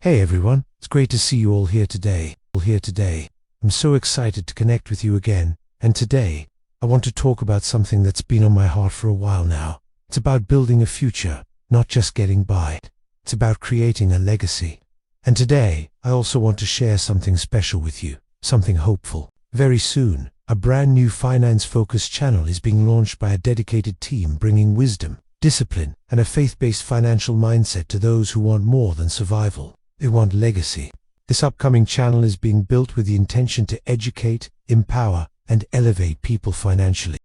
Hey everyone, it's great to see you all here today. I'm so excited to connect with you again, and today, I want to talk about something that's been on my heart for a while now. It's about building a future, not just getting by. It's about creating a legacy. And today, I also want to share something special with you, something hopeful. Very soon, a brand new finance-focused channel is being launched by a dedicated team bringing wisdom, discipline, and a faith-based financial mindset to those who want more than survival. They want legacy. This upcoming channel is being built with the intention to educate, empower, and elevate people financially.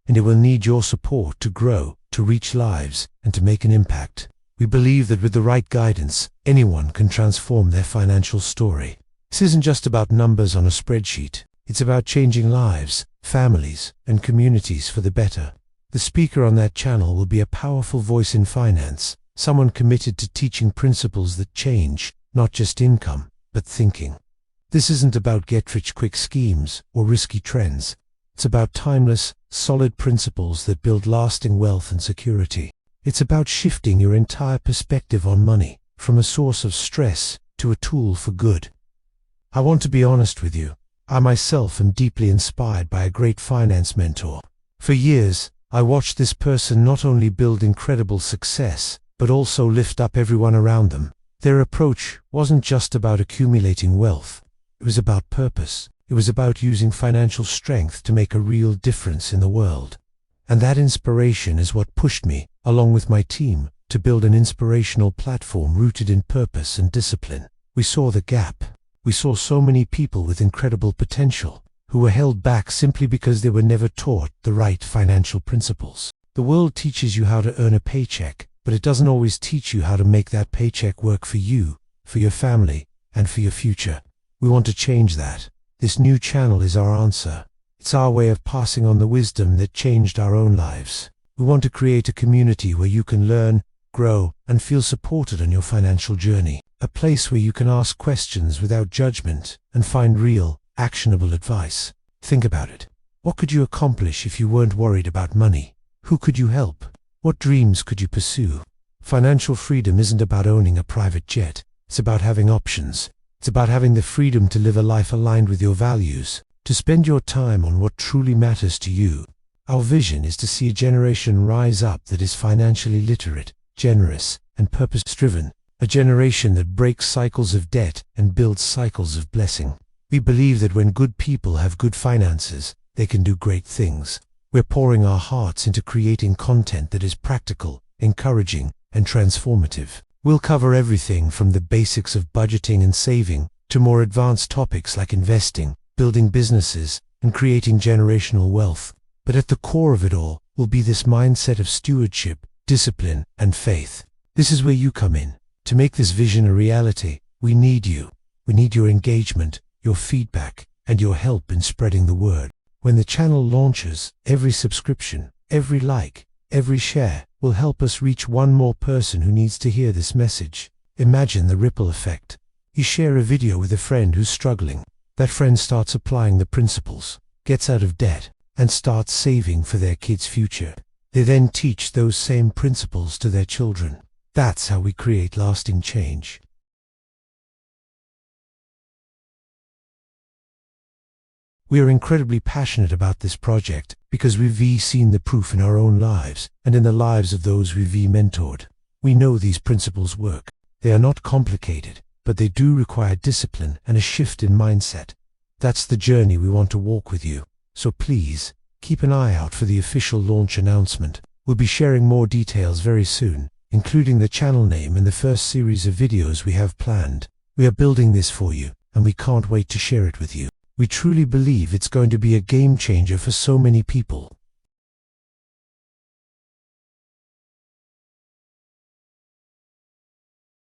And it will need your support to grow, to reach lives, and to make an impact. We believe that with the right guidance, anyone can transform their financial story. This isn't just about numbers on a spreadsheet. It's about changing lives, families, and communities for the better. The speaker on that channel will be a powerful voice in finance, someone committed to teaching principles that change, not just income, but thinking. This isn't about get-rich-quick schemes or risky trends. It's about timeless, solid principles that build lasting wealth and security. It's about shifting your entire perspective on money, from a source of stress to a tool for good. I want to be honest with you. I myself am deeply inspired by a great finance mentor. For years, I watched this person not only build incredible success, but also lift up everyone around them. Their approach wasn't just about accumulating wealth. It was about purpose. It was about using financial strength to make a real difference in the world. And that inspiration is what pushed me, along with my team, to build an inspirational platform rooted in purpose and discipline. We saw the gap. We saw so many people with incredible potential who were held back simply because they were never taught the right financial principles. The world teaches you how to earn a paycheck, but it doesn't always teach you how to make that paycheck work for you, for your family, and for your future. We want to change that. This new channel is our answer. It's our way of passing on the wisdom that changed our own lives. We want to create a community where you can learn, grow, and feel supported on your financial journey. A place where you can ask questions without judgment and find real, actionable advice. Think about it. What could you accomplish if you weren't worried about money? Who could you help? What dreams could you pursue? Financial freedom isn't about owning a private jet. It's about having options. It's about having the freedom to live a life aligned with your values, to spend your time on what truly matters to you. Our vision is to see a generation rise up that is financially literate, generous, and purpose-driven. A generation that breaks cycles of debt and builds cycles of blessing. We believe that when good people have good finances, they can do great things. We're pouring our hearts into creating content that is practical, encouraging, and transformative. We'll cover everything from the basics of budgeting and saving to more advanced topics like investing, building businesses, and creating generational wealth. But at the core of it all will be this mindset of stewardship, discipline, and faith. This is where you come in. To make this vision a reality, we need you. We need your engagement, your feedback, and your help in spreading the word. When the channel launches, every subscription, every like, every share will help us reach one more person who needs to hear this message. Imagine the ripple effect. You share a video with a friend who's struggling. That friend starts applying the principles, gets out of debt, and starts saving for their kids' future. They then teach those same principles to their children. That's how we create lasting change. We are incredibly passionate about this project because we've seen the proof in our own lives and in the lives of those we've mentored. We know these principles work. They are not complicated, but they do require discipline and a shift in mindset. That's the journey we want to walk with you. So please, keep an eye out for the official launch announcement. We'll be sharing more details very soon, including the channel name and the first series of videos we have planned. We are building this for you, and we can't wait to share it with you. We truly believe it's going to be a game changer for so many people.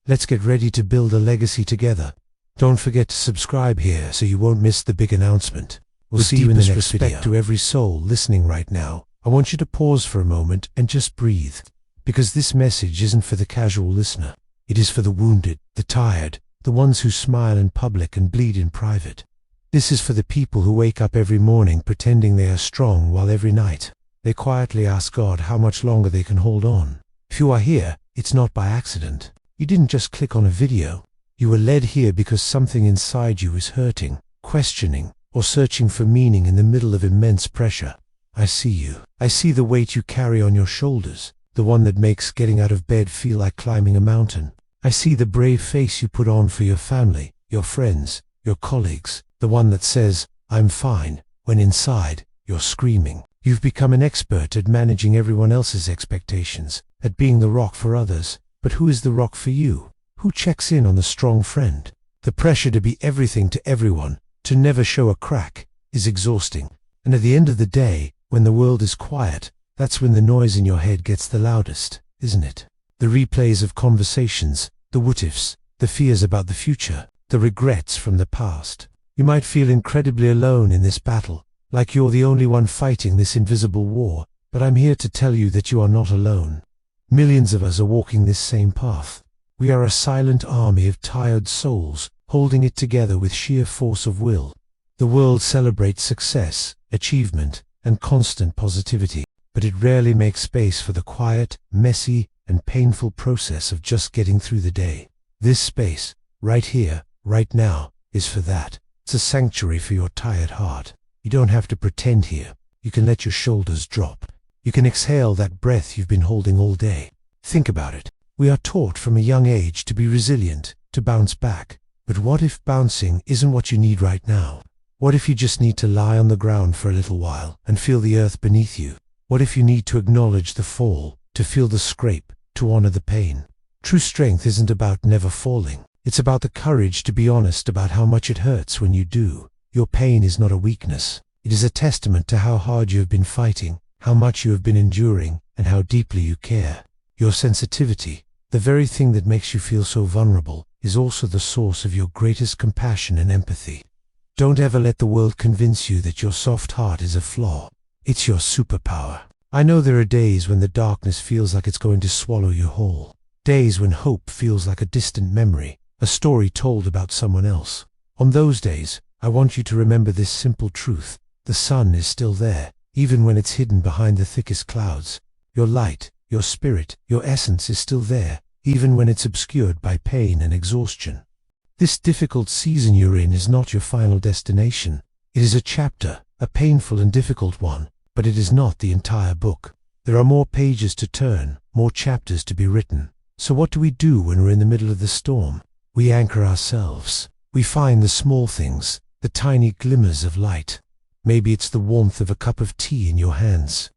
Let's get ready to build a legacy together. Don't forget to subscribe here so you won't miss the big announcement. We'll see you in the next video. With respect to every soul listening right now, I want you to pause for a moment and just breathe. Because this message isn't for the casual listener. It is for the wounded, the tired, the ones who smile in public and bleed in private. This is for the people who wake up every morning pretending they are strong while every night they quietly ask God how much longer they can hold on. If you are here, it's not by accident. You didn't just click on a video. You were led here because something inside you is hurting, questioning, or searching for meaning in the middle of immense pressure. I see you. I see the weight you carry on your shoulders, the one that makes getting out of bed feel like climbing a mountain. I see the brave face you put on for your family, your friends, your colleagues, the one that says, "I'm fine," when inside, you're screaming. You've become an expert at managing everyone else's expectations, at being the rock for others. But who is the rock for you? Who checks in on the strong friend? The pressure to be everything to everyone, to never show a crack, is exhausting. And at the end of the day, when the world is quiet, that's when the noise in your head gets the loudest, isn't it? The replays of conversations, the what-ifs, the fears about the future, the regrets from the past. You might feel incredibly alone in this battle, like you're the only one fighting this invisible war, but I'm here to tell you that you are not alone. Millions of us are walking this same path. We are a silent army of tired souls, holding it together with sheer force of will. The world celebrates success, achievement, and constant positivity, but it rarely makes space for the quiet, messy, and painful process of just getting through the day. This space, right here, right now, is for that. It's a sanctuary for your tired heart. You don't have to pretend here. You can let your shoulders drop. You can exhale that breath you've been holding all day. Think about it. We are taught from a young age to be resilient, to bounce back. But what if bouncing isn't what you need right now? What if you just need to lie on the ground for a little while and feel the earth beneath you? What if you need to acknowledge the fall, to feel the scrape, to honor the pain? True strength isn't about never falling. It's about the courage to be honest about how much it hurts when you do. Your pain is not a weakness. It is a testament to how hard you have been fighting, how much you have been enduring, and how deeply you care. Your sensitivity, the very thing that makes you feel so vulnerable, is also the source of your greatest compassion and empathy. Don't ever let the world convince you that your soft heart is a flaw. It's your superpower. I know there are days when the darkness feels like it's going to swallow you whole. Days when hope feels like a distant memory, a story told about someone else. On those days, I want you to remember this simple truth. The sun is still there, even when it's hidden behind the thickest clouds. Your light, your spirit, your essence is still there, even when it's obscured by pain and exhaustion. This difficult season you're in is not your final destination. It is a chapter, a painful and difficult one, but it is not the entire book. There are more pages to turn, more chapters to be written. So what do we do when we're in the middle of the storm? We anchor ourselves. We find the small things, the tiny glimmers of light. Maybe it's the warmth of a cup of tea in your hands.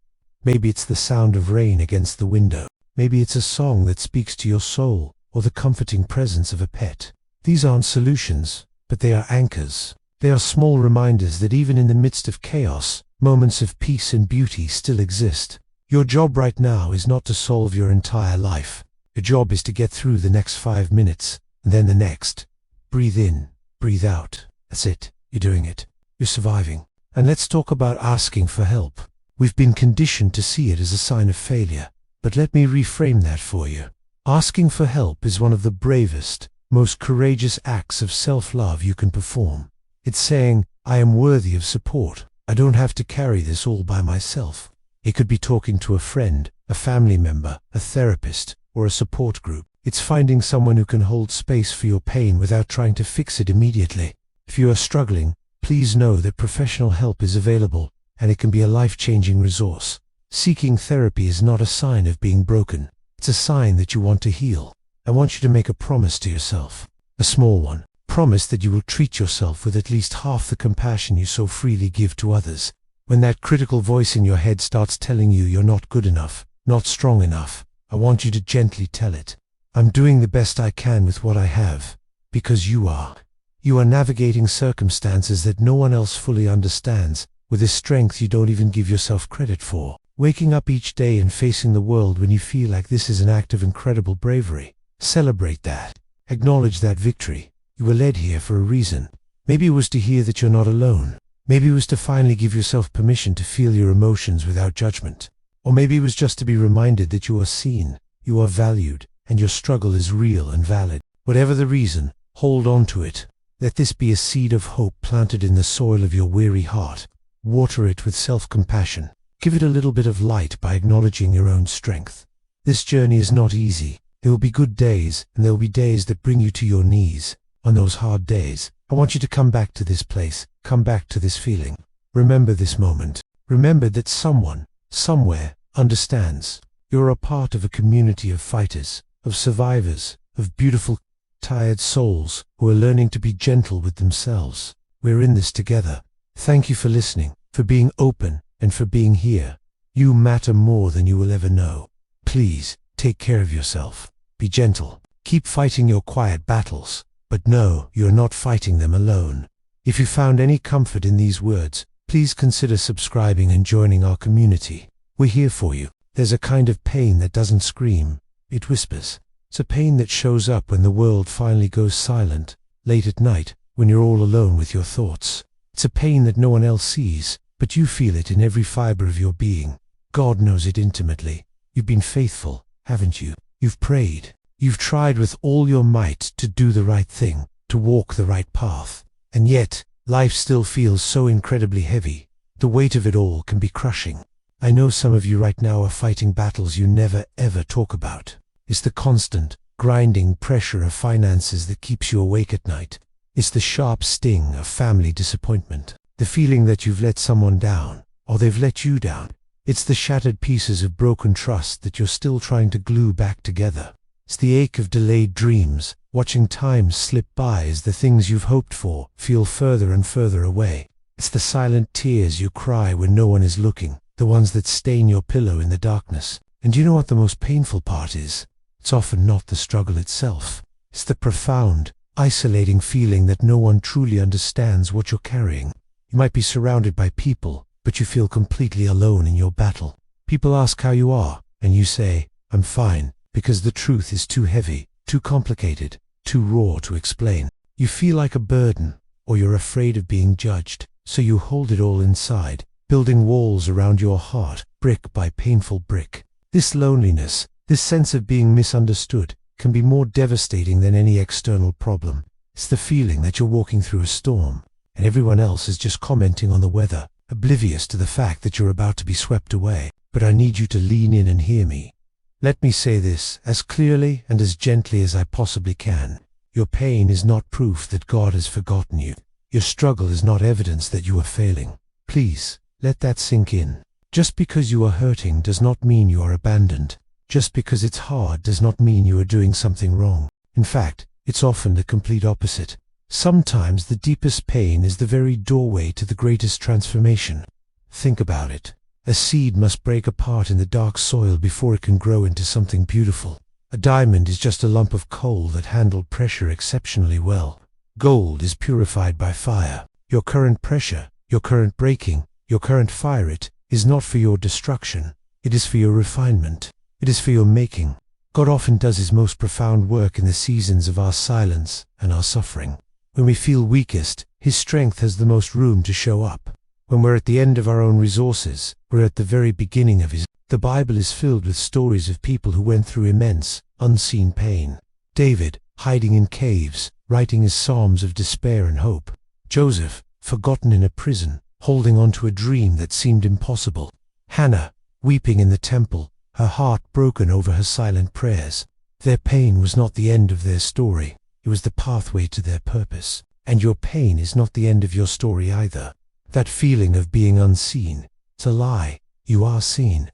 Maybe it's the sound of rain against the window. Maybe it's a song that speaks to your soul, or the comforting presence of a pet. These aren't solutions, but they are anchors. They are small reminders that even in the midst of chaos, moments of peace and beauty still exist. Your job right now is not to solve your entire life. Your job is to get through the next 5 minutes, and then the next. Breathe in, breathe out. That's it. You're doing it. You're surviving. And let's talk about asking for help. We've been conditioned to see it as a sign of failure, but let me reframe that for you. Asking for help is one of the bravest, most courageous acts of self-love you can perform. It's saying, I am worthy of support. I don't have to carry this all by myself. It could be talking to a friend, a family member, a therapist, or a support group. It's finding someone who can hold space for your pain without trying to fix it immediately. If you are struggling, please know that professional help is available, and it can be a life-changing resource. Seeking therapy is not a sign of being broken. It's a sign that you want to heal. I want you to make a promise to yourself. A small one. Promise that you will treat yourself with at least half the compassion you so freely give to others. When that critical voice in your head starts telling you you're not good enough, not strong enough, I want you to gently tell it, I'm doing the best I can with what I have, because you are. You are navigating circumstances that no one else fully understands, with a strength you don't even give yourself credit for. Waking up each day and facing the world when you feel like this is an act of incredible bravery. Celebrate that. Acknowledge that victory. You were led here for a reason. Maybe it was to hear that you're not alone. Maybe it was to finally give yourself permission to feel your emotions without judgment. Or maybe it was just to be reminded that you are seen, you are valued, and your struggle is real and valid. Whatever the reason, hold on to it. Let this be a seed of hope planted in the soil of your weary heart. Water it with self-compassion. Give it a little bit of light by acknowledging your own strength. This journey is not easy. There will be good days, and there will be days that bring you to your knees. On those hard days, I want you to come back to this place, come back to this feeling. Remember this moment. Remember that someone, somewhere, understands. You're a part of a community of fighters, of survivors, of beautiful, tired souls who are learning to be gentle with themselves. We're in this together. Thank you for listening, for being open, and for being here. You matter more than you will ever know. Please, take care of yourself. Be gentle. Keep fighting your quiet battles, but know you're not fighting them alone. If you found any comfort in these words, please consider subscribing and joining our community. We're here for you. There's a kind of pain that doesn't scream. It whispers. It's a pain that shows up when the world finally goes silent, late at night, when you're all alone with your thoughts. It's a pain that no one else sees, but you feel it in every fiber of your being. God knows it intimately. You've been faithful, haven't you? You've prayed. You've tried with all your might to do the right thing, to walk the right path. And yet, life still feels so incredibly heavy. The weight of it all can be crushing. I know some of you right now are fighting battles you never ever talk about. It's the constant, grinding pressure of finances that keeps you awake at night. It's the sharp sting of family disappointment. The feeling that you've let someone down, or they've let you down. It's the shattered pieces of broken trust that you're still trying to glue back together. It's the ache of delayed dreams, watching time slip by as the things you've hoped for feel further and further away. It's the silent tears you cry when no one is looking, the ones that stain your pillow in the darkness. And you know what the most painful part is? It's often not the struggle itself. It's the profound, isolating feeling that no one truly understands what you're carrying. You might be surrounded by people, but you feel completely alone in your battle. People ask how you are, and you say, "I'm fine," because the truth is too heavy, too complicated, too raw to explain. You feel like a burden, or you're afraid of being judged, so you hold it all inside, building walls around your heart, brick by painful brick. This loneliness, this sense of being misunderstood, can be more devastating than any external problem. It's the feeling that you're walking through a storm, and everyone else is just commenting on the weather, oblivious to the fact that you're about to be swept away. But I need you to lean in and hear me. Let me say this as clearly and as gently as I possibly can. Your pain is not proof that God has forgotten you. Your struggle is not evidence that you are failing. Please, let that sink in. Just because you are hurting does not mean you are abandoned. Just because it's hard does not mean you are doing something wrong. In fact, it's often the complete opposite. Sometimes the deepest pain is the very doorway to the greatest transformation. Think about it. A seed must break apart in the dark soil before it can grow into something beautiful. A diamond is just a lump of coal that handled pressure exceptionally well. Gold is purified by fire. Your current pressure, your current breaking, your current fire, it is not for your destruction. It is for your refinement. It is for your making. God often does His most profound work in the seasons of our silence and our suffering. When we feel weakest, His strength has the most room to show up. When we're at the end of our own resources, we're at the very beginning of His. The Bible is filled with stories of people who went through immense, unseen pain. David, hiding in caves, writing his psalms of despair and hope. Joseph, forgotten in a prison, holding on to a dream that seemed impossible. Hannah, weeping in the temple, her heart broken over her silent prayers. Their pain was not the end of their story. It was the pathway to their purpose. And your pain is not the end of your story either. That feeling of being unseen, it's a lie. You are seen.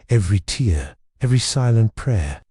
Every tear, every silent prayer,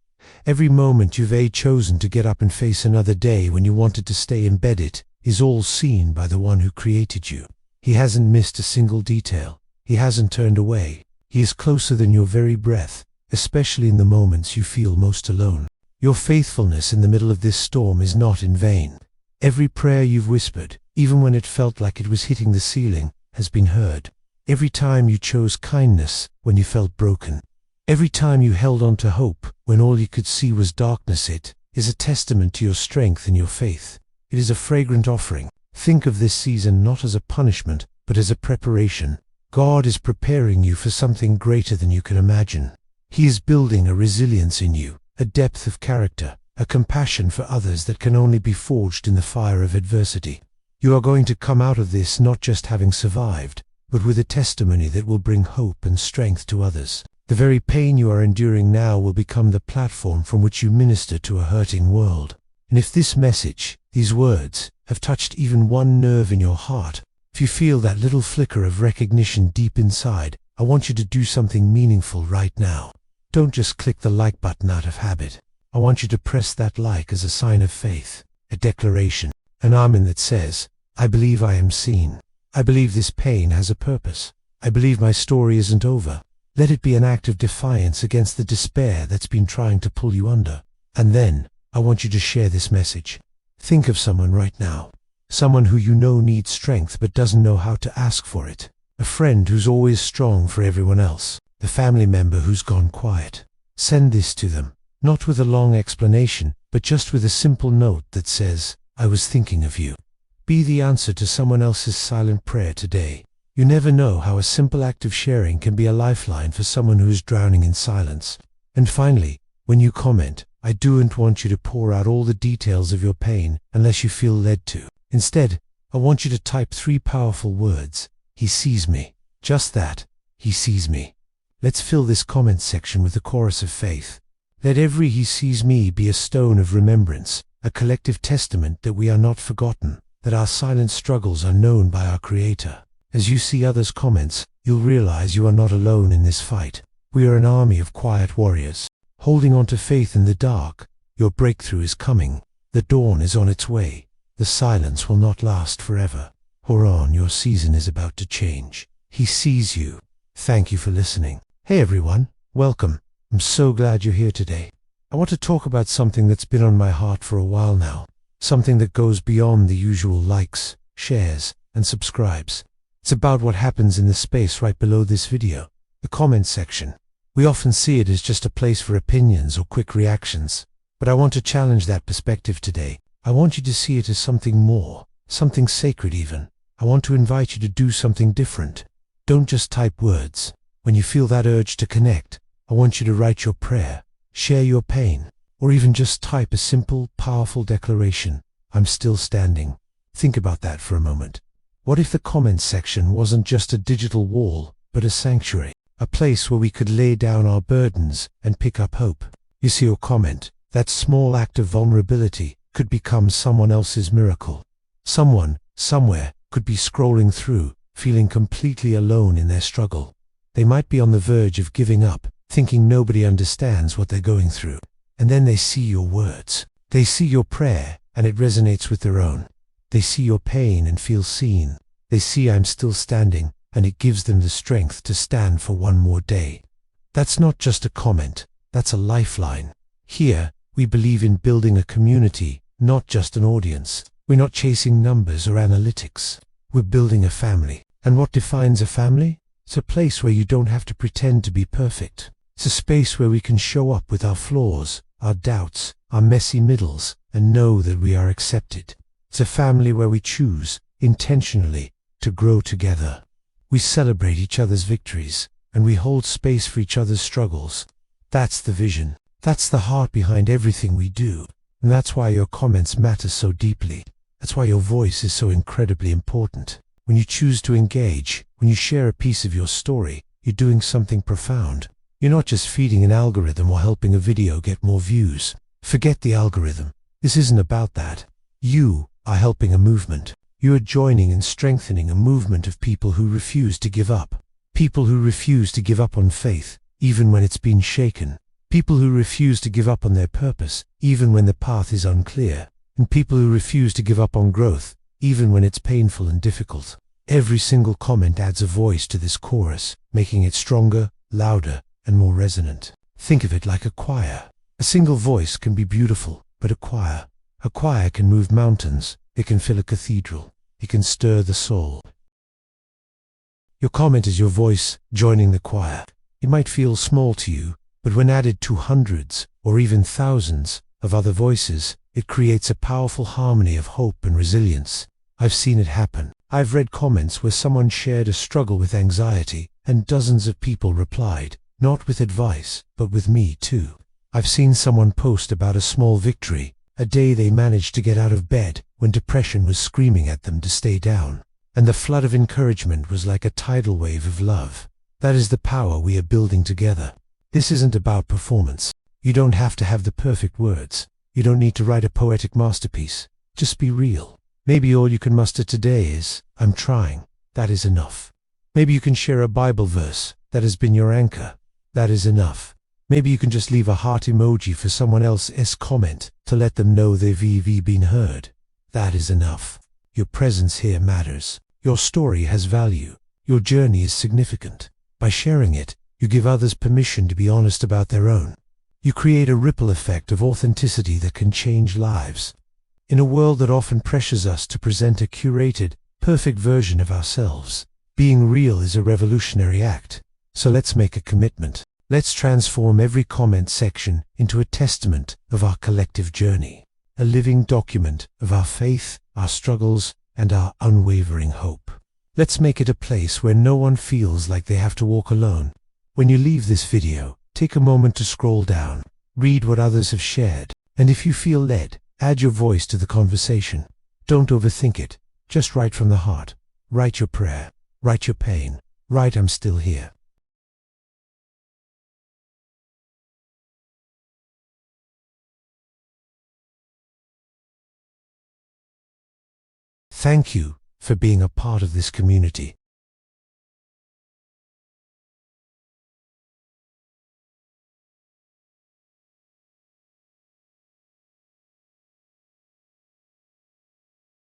every moment you've chosen to get up and face another day when you wanted to stay in bed, it is all seen by the one who created you. He hasn't missed a single detail. He hasn't turned away. He is closer than your very breath, especially in the moments you feel most alone. Your faithfulness in the middle of this storm is not in vain. Every prayer you've whispered, even when it felt like it was hitting the ceiling, has been heard. Every time you chose kindness when you felt broken. Every time you held on to hope when all you could see was darkness, it is a testament to your strength and your faith. It is a fragrant offering. Think of this season not as a punishment, but as a preparation. God is preparing you for something greater than you can imagine. He is building a resilience in you, a depth of character, a compassion for others that can only be forged in the fire of adversity. You are going to come out of this not just having survived, but with a testimony that will bring hope and strength to others. The very pain you are enduring now will become the platform from which you minister to a hurting world. And if this message, these words, have touched even one nerve in your heart, if you feel that little flicker of recognition deep inside, I want you to do something meaningful right now. Don't just click the like button out of habit. I want you to press that like as a sign of faith, a declaration, an amen that says, I believe I am seen. I believe this pain has a purpose. I believe my story isn't over. Let it be an act of defiance against the despair that's been trying to pull you under. And then, I want you to share this message. Think of someone right now. Someone who you know needs strength but doesn't know how to ask for it. A friend who's always strong for everyone else. The family member who's gone quiet. Send this to them, not with a long explanation, but just with a simple note that says, I was thinking of you. Be the answer to someone else's silent prayer today. You never know how a simple act of sharing can be a lifeline for someone who is drowning in silence. And finally, when you comment, I don't want you to pour out all the details of your pain unless you feel led to. Instead, I want you to type 3 powerful words. He sees me. Just that. He sees me. Let's fill this comment section with a chorus of faith. Let every he sees me be a stone of remembrance, a collective testament that we are not forgotten, that our silent struggles are known by our Creator. As you see others' comments, you'll realize you are not alone in this fight. We are an army of quiet warriors, holding on to faith in the dark. Your breakthrough is coming. The dawn is on its way. The silence will not last forever. Horan, your season is about to change. He sees you. Thank you for listening. Hey everyone, welcome. I'm so glad you're here today. I want to talk about something that's been on my heart for a while now. Something that goes beyond the usual likes, shares, and subscribes. It's about what happens in the space right below this video, the comment section. We often see it as just a place for opinions or quick reactions, but I want to challenge that perspective today. I want you to see it as something more, something sacred even. I want to invite you to do something different. Don't just type words. When you feel that urge to connect, I want you to write your prayer, share your pain, or even just type a simple, powerful declaration. I'm still standing. Think about that for a moment. What if the comments section wasn't just a digital wall, but a sanctuary, a place where we could lay down our burdens and pick up hope? You see, your comment, that small act of vulnerability, could become someone else's miracle. Someone, somewhere, could be scrolling through, feeling completely alone in their struggle. They might be on the verge of giving up, thinking nobody understands what they're going through. And then they see your words. They see your prayer, and it resonates with their own. They see your pain and feel seen. They see I'm still standing, and it gives them the strength to stand for one more day. That's not just a comment, that's a lifeline. Here, we believe in building a community, not just an audience. We're not chasing numbers or analytics. We're building a family. And what defines a family? It's a place where you don't have to pretend to be perfect. It's a space where we can show up with our flaws, our doubts, our messy middles, and know that we are accepted. It's a family where we choose, intentionally, to grow together. We celebrate each other's victories, and we hold space for each other's struggles. That's the vision. That's the heart behind everything we do. And that's why your comments matter so deeply. That's why your voice is so incredibly important. When you choose to engage, when you share a piece of your story, you're doing something profound. You're not just feeding an algorithm or helping a video get more views. Forget the algorithm. This isn't about that. You are helping a movement. You are joining and strengthening a movement of people who refuse to give up. People who refuse to give up on faith, even when it's been shaken. People who refuse to give up on their purpose, even when the path is unclear. And people who refuse to give up on growth, even when it's painful and difficult. Every single comment adds a voice to this chorus, making it stronger, louder, and more resonant. Think of it like a choir. A single voice can be beautiful, but a choir can move mountains. It can fill a cathedral. It can stir the soul. Your comment is your voice joining the choir. It might feel small to you, but when added to hundreds, or even thousands, of other voices, it creates a powerful harmony of hope and resilience. I've seen it happen. I've read comments where someone shared a struggle with anxiety, and dozens of people replied, not with advice, but with me too. I've seen someone post about a small victory, a day they managed to get out of bed when depression was screaming at them to stay down, and the flood of encouragement was like a tidal wave of love. That is the power we are building together. This isn't about performance. You don't have to have the perfect words. You don't need to write a poetic masterpiece. Just be real. Maybe all you can muster today is, "I'm trying." That is enough. Maybe you can share a Bible verse that has been your anchor. That is enough. Maybe you can just leave a heart emoji for someone else's comment to let them know they've been heard. That is enough. Your presence here matters. Your story has value. Your journey is significant. By sharing it, you give others permission to be honest about their own. You create a ripple effect of authenticity that can change lives. In a world that often pressures us to present a curated, perfect version of ourselves, being real is a revolutionary act. So let's make a commitment. Let's transform every comment section into a testament of our collective journey, a living document of our faith, our struggles, and our unwavering hope. Let's make it a place where no one feels like they have to walk alone. When you leave this video, take a moment to scroll down, read what others have shared, and if you feel led, add your voice to the conversation. Don't overthink it. Just write from the heart. Write your prayer. Write your pain. Write, "I'm still here." Thank you for being a part of this community.